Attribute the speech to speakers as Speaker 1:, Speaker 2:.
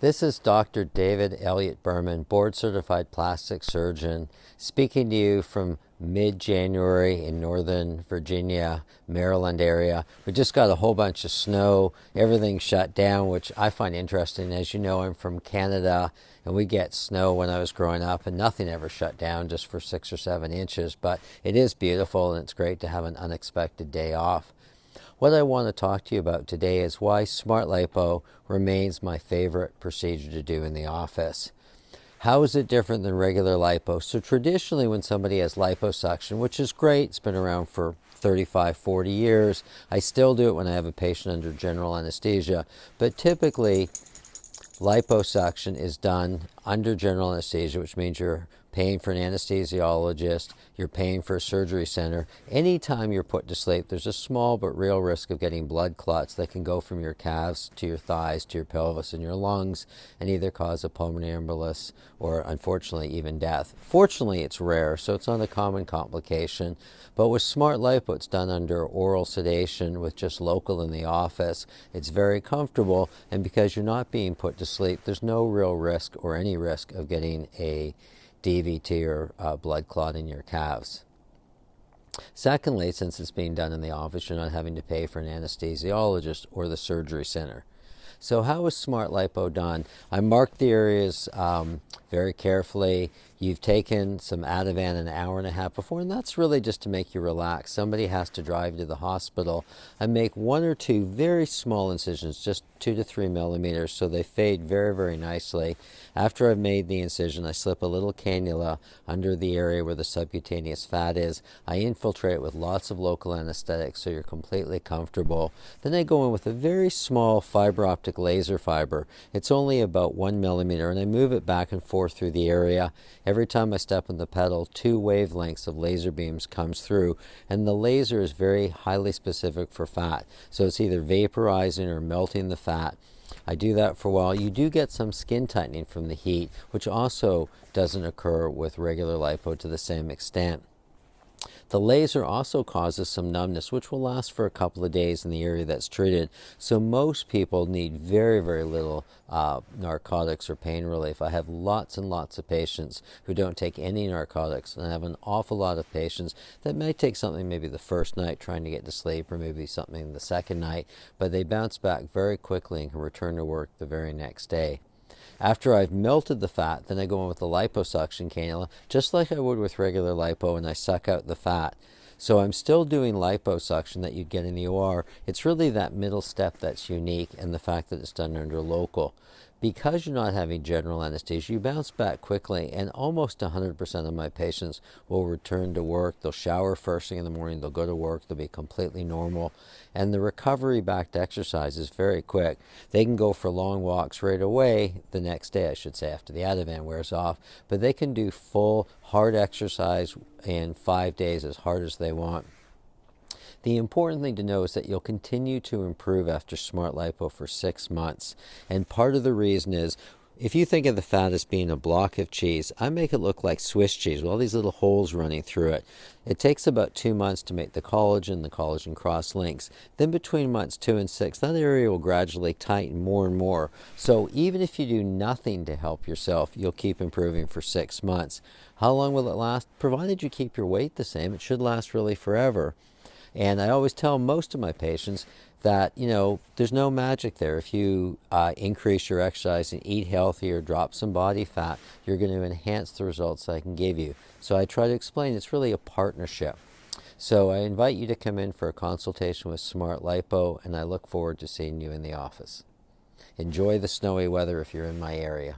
Speaker 1: This is Dr. David Elliott Berman, board-certified plastic surgeon, speaking to you from mid-January in Northern Virginia, Maryland area. We just got a whole bunch of snow. Everything shut down, which I find interesting. As you know, I'm from Canada, and we get snow when I was growing up, and nothing ever shut down just for 6 or 7 inches. But it is beautiful, and it's great to have an unexpected day off. What I want to talk to you about today is why SmartLipo remains my favorite procedure to do in the office. How is it different than regular lipo? So traditionally when somebody has liposuction, which is great, it's been around for 35, 40 years. I still do it when I have a patient under general anesthesia, but typically liposuction is done under general anesthesia, which means you're paying for an anesthesiologist, you're paying for a surgery center. Anytime you're put to sleep, there's a small but real risk of getting blood clots that can go from your calves to your thighs to your pelvis and your lungs and either cause a pulmonary embolus or, unfortunately, even death. Fortunately, it's rare, so it's not a common complication. But with SmartLipo, it's done under oral sedation with just local in the office. It's very comfortable, and because you're not being put to sleep, there's no real risk or any risk of getting a DVT or blood clot in your calves. Secondly, since it's being done in the office, you're not having to pay for an anesthesiologist or the surgery center. So how is SmartLipo done? I marked the areas very carefully. You've taken some Ativan an hour and a half before, and that's really just to make you relax. Somebody has to drive to the hospital and make 1 or 2 very small incisions, just 2 to 3 millimeters, so they fade very, very nicely. After I've made the incision, I slip a little cannula under the area where the subcutaneous fat is. I infiltrate with lots of local anesthetic so you're completely comfortable. Then I go in with a very small fiber optic laser fiber. It's only about 1 millimeter, and I move it back and forth through the area. Every time I step on the pedal, 2 wavelengths of laser beams comes through, and the laser is very highly specific for fat. So it's either vaporizing or melting the fat. I do that for a while. You do get some skin tightening from the heat, which also doesn't occur with regular lipo to the same extent. The laser also causes some numbness, which will last for a couple of days in the area that's treated. So most people need very, very little narcotics or pain relief. I have lots and lots of patients who don't take any narcotics, and I have an awful lot of patients that may take something maybe the first night trying to get to sleep, or maybe something the second night, but they bounce back very quickly and can return to work the very next day. After I've melted the fat, then I go in with the liposuction cannula, just like I would with regular lipo, and I suck out the fat. So I'm still doing liposuction that you'd get in the OR. It's really that middle step that's unique, and the fact that it's done under local. Because you're not having general anesthesia, you bounce back quickly, and almost 100% of my patients will return to work. They'll shower first thing in the morning, they'll go to work, they'll be completely normal, and the recovery back to exercise is very quick. They can go for long walks right away, the next day I should say, after the Ativan wears off, but they can do full hard exercise in 5 days as hard as they want. The important thing to know is that you'll continue to improve after SmartLipo for 6 months. And part of the reason is, if you think of the fat as being a block of cheese, I make it look like Swiss cheese with all these little holes running through it. It takes about 2 months to make the collagen cross links. Then between months 2 and 6, that area will gradually tighten more and more. So even if you do nothing to help yourself, you'll keep improving for 6 months. How long will it last? Provided you keep your weight the same, it should last really forever. And I always tell most of my patients that, there's no magic there. If you increase your exercise and eat healthy or drop some body fat, you're going to enhance the results I can give you. So I try to explain it's really a partnership. So I invite you to come in for a consultation with SmartLipo, and I look forward to seeing you in the office. Enjoy the snowy weather if you're in my area.